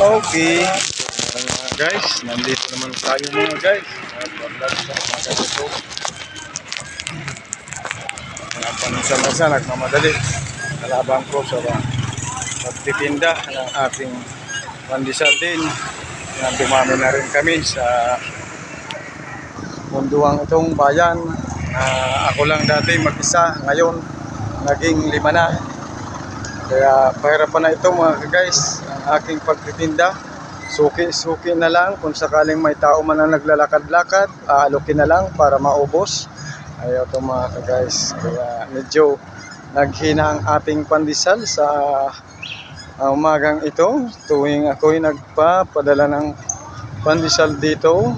Okay. Guys, nandito naman tayo mga guys. Paminsan-minsan nagmamadali. Kalaban ko sa pagtitinda ng ating pandesal din. Dumami na rin kami sa munduang itong bayan. Ako lang dati mag-isa, ngayon naging 5 na. Kaya pahirapan na ito mga guys, ang aking pagtitinda. Suki-suki na lang kung sakaling may tao man na naglalakad-lakad, aalukin na lang para maubos. Ayaw ito mga guys, kaya medyo naghina ang ating pandesal sa umagang ito. Tuwing ako'y nagpapadala ng pandesal dito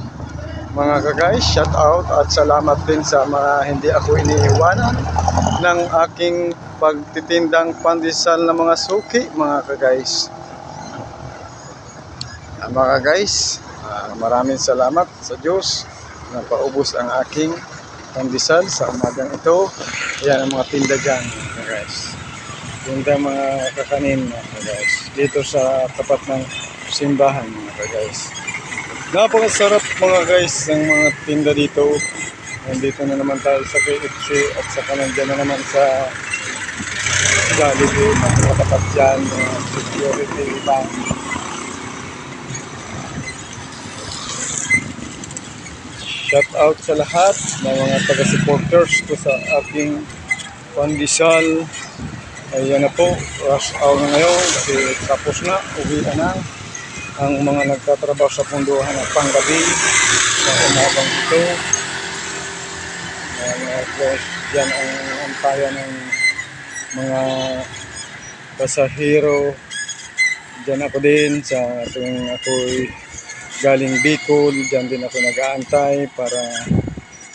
mga guys, shout out at salamat din sa mga hindi ako iniiwanan ng aking pagtitindang pandesal na mga suki mga guys. Mga guys, maraming salamat sa Diyos na paubos ang aking pandesal sa umagang ito. Ayan ang mga tinda dyan mga guys. Tinda mga kakanin mga guys, dito sa tapat ng simbahan mga guys. Napakasarap mga guys ng mga tinda dito. Nandito na naman tayo sa KFC at saka nandiyan na naman sa Jollibee. Nakatapat dyan security bank. Shout out sa lahat ng mga taga-supporters ko sa aking pandesal. Ayan na po, rush hour na ngayon kasi tapos na, uwi na ang mga nagtatrabaho sa punduhan ng panggabi sa umagang ito. Diyan ang antayan ng mga pasahero. Diyan ako din sa tuwing ako'y galing Bicol. Diyan din ako nag-aantay para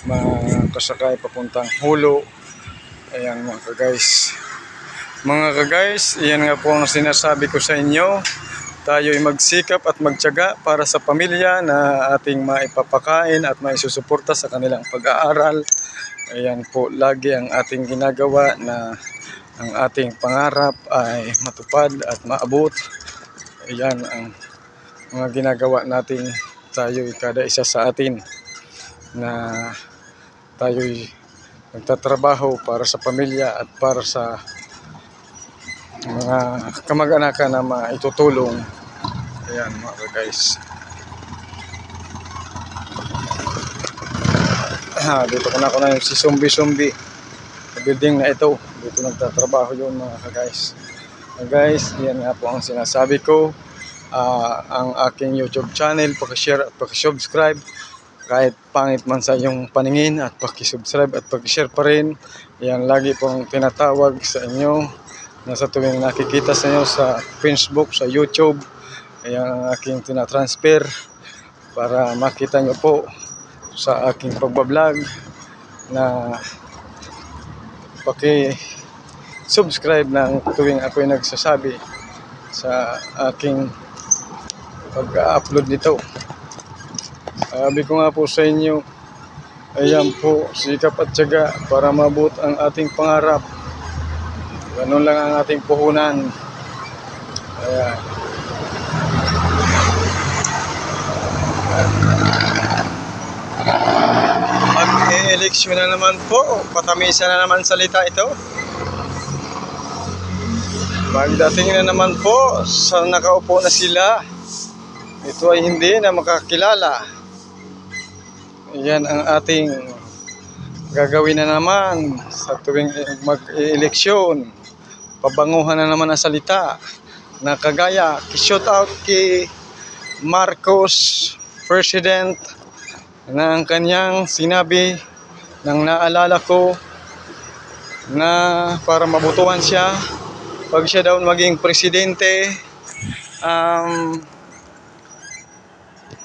makasakay papuntang Hulo. Ayan mga guys. Mga guys, iyan nga po ang sinasabi ko sa inyo. Tayo'y magsikap at magtiyaga para sa pamilya na ating maipapakain at maisusuporta sa kanilang pag-aaral. Ayan po lagi ang ating ginagawa na ang ating pangarap ay matupad at maabot. Ayan ang mga ginagawa natin, tayo'y kada isa sa atin na tayo'y nagtatrabaho para sa pamilya at para sa mga kamag-anakan na maitutulong. Ayan mga guys. Dito ko na yung si Sumbi sa building na ito. Dito nagtatrabaho yun mga guys. Guys, yan nga po ang sinasabi ko. Ang aking YouTube channel, pakishare at pakisubscribe. Kahit pangit man sa iyong paningin, at pakisubscribe at pakishare pa rin. Yan lagi pong tinatawag sa inyo na sa tuwing nakikita sa inyo sa Facebook, sa YouTube. Ayan ang aking tinatransfer para makita nyo po sa aking pagbablog na paki-subscribe ng tuwing ako'y nagsasabi sa aking pag-upload nito. Sabi ko nga po sa inyo, ayan po, sikap at tiyaga para maabot ang ating pangarap. Ganun lang ang ating puhunan. Ayan. Mag-e-eleksyon na naman po. Patamisan na naman salita ito. Magdating na naman po sa nakaupo na sila. Ito ay hindi na makakilala. Yan ang ating gagawin na naman sa tuwing mag-e-eleksyon. Pabanguhan na naman ang salita na kagaya, shout out kay Marcos President na ang kanyang sinabi nang naalala ko na para mabutuhan siya pag siya daw maging presidente,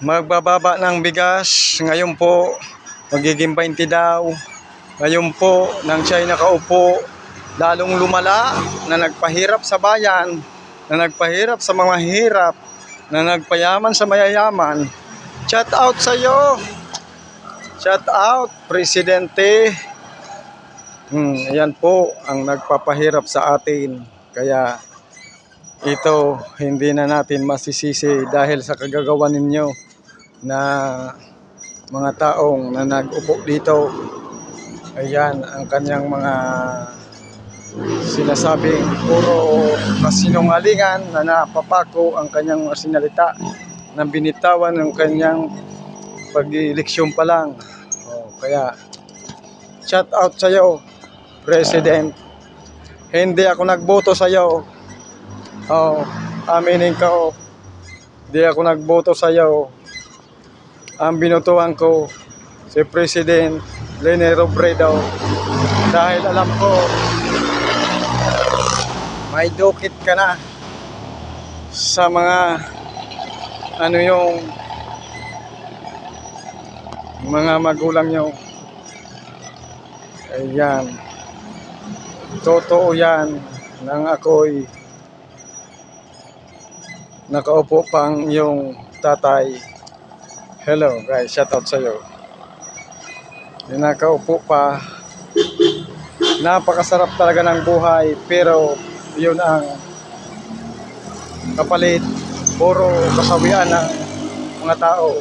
magbababa ng bigas. Ngayon po magiging 20 daw. Ngayon po nang siya ay nakaupo, lalong lumala na nagpahirap sa bayan, na nagpahirap sa mga hirap, na nagpayaman sa mayayaman. Shout out sa iyo. Shout out Presidente. Ayan po ang nagpapahirap sa atin. Kaya ito hindi na natin masisisi dahil sa kagagawa ninyo na mga taong na nag-upo dito. Ayan ang kanyang mga sinasabing puro kasinungalingan na napapako ang kanyang mga sinalita na binitawan ng kanyang pag-eleksyon pa lang. Kaya shout out sa iyo, President. Hindi ako nagboto sa iyo. Aminin ko, hindi ako nagboto sa iyo. Ang binutuhan ko si President Leni Robredo dahil alam ko may dukit ka na sa mga yung mga magulang nyo. Ayan, totoo yan nang ako'y nakaupo pang yung tatay. Hello guys, shout out sa iyo. Nakaupo pa. Napakasarap talaga ng buhay, pero yun ang kapalit, puro kasawian ng mga tao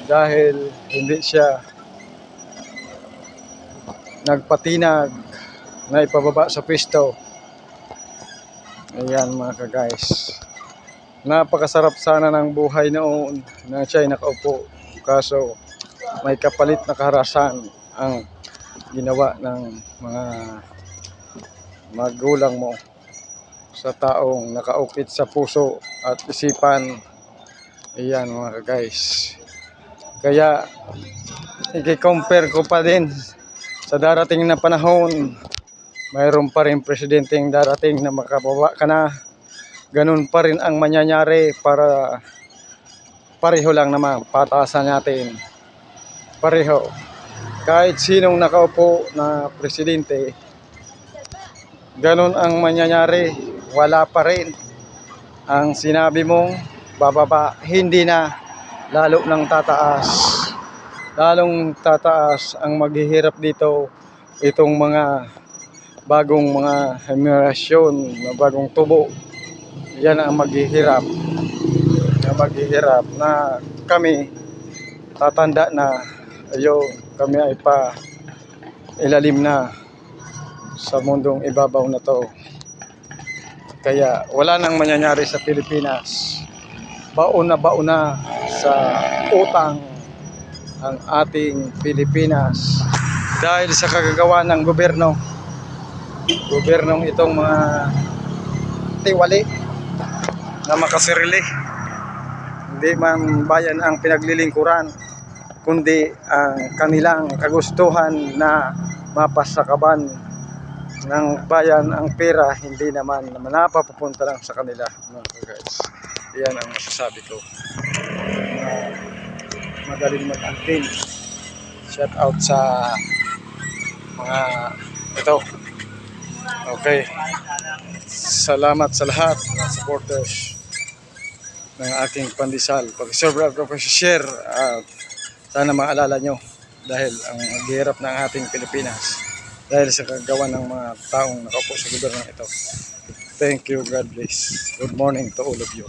dahil hindi siya nagpatinag na ipababa sa pwesto. Ayan mga ka-guys, napakasarap sana ng buhay noon na siya'y nakaupo, kaso may kapalit na kaharasan ang ginawa ng mga magulang mo sa taong nakaukit sa puso at isipan. Ayan mga guys, kaya i-compare ko pa din sa darating na panahon. Mayroon pa rin presidenteng darating na makababa ka na, ganun pa rin ang mangyayari, para pareho lang naman patasan natin, pareho. Kahit sinong nakaupo na presidente, ganun ang mangyayari, wala pa rin. Ang sinabi mong bababa, hindi na, lalo nang tataas. Lalong tataas ang maghihirap dito, itong mga bagong mga henerasyon na bagong tubo. Yan ang maghihirap, na kami tatanda na. Ayun, kami ay pa ilalim na sa mundong ibabaw na to. Kaya wala nang mangyayari sa Pilipinas. Baon na sa utang ang ating Pilipinas dahil sa kagagawa ng gobernong itong mga tiwali na makasirili. Hindi man bayan ang pinaglilingkuran, kundi ang kanilang kagustuhan na mapasakaban ng bayan ang pera, hindi naman napapupunta lang sa kanila mga guys. Yan ang masasabi ko. Magaling mag-antin. Shout out sa mga ito. Okay, salamat sa lahat ng supporters ng aking pandesal. Pag-serve ako, pag-share, sana maalala nyo dahil ang naghihirap ng ating Pilipinas dahil sa kagawa ng mga taong nakaupo sa gobyerno ito. Thank you, God bless. Good morning to all of you.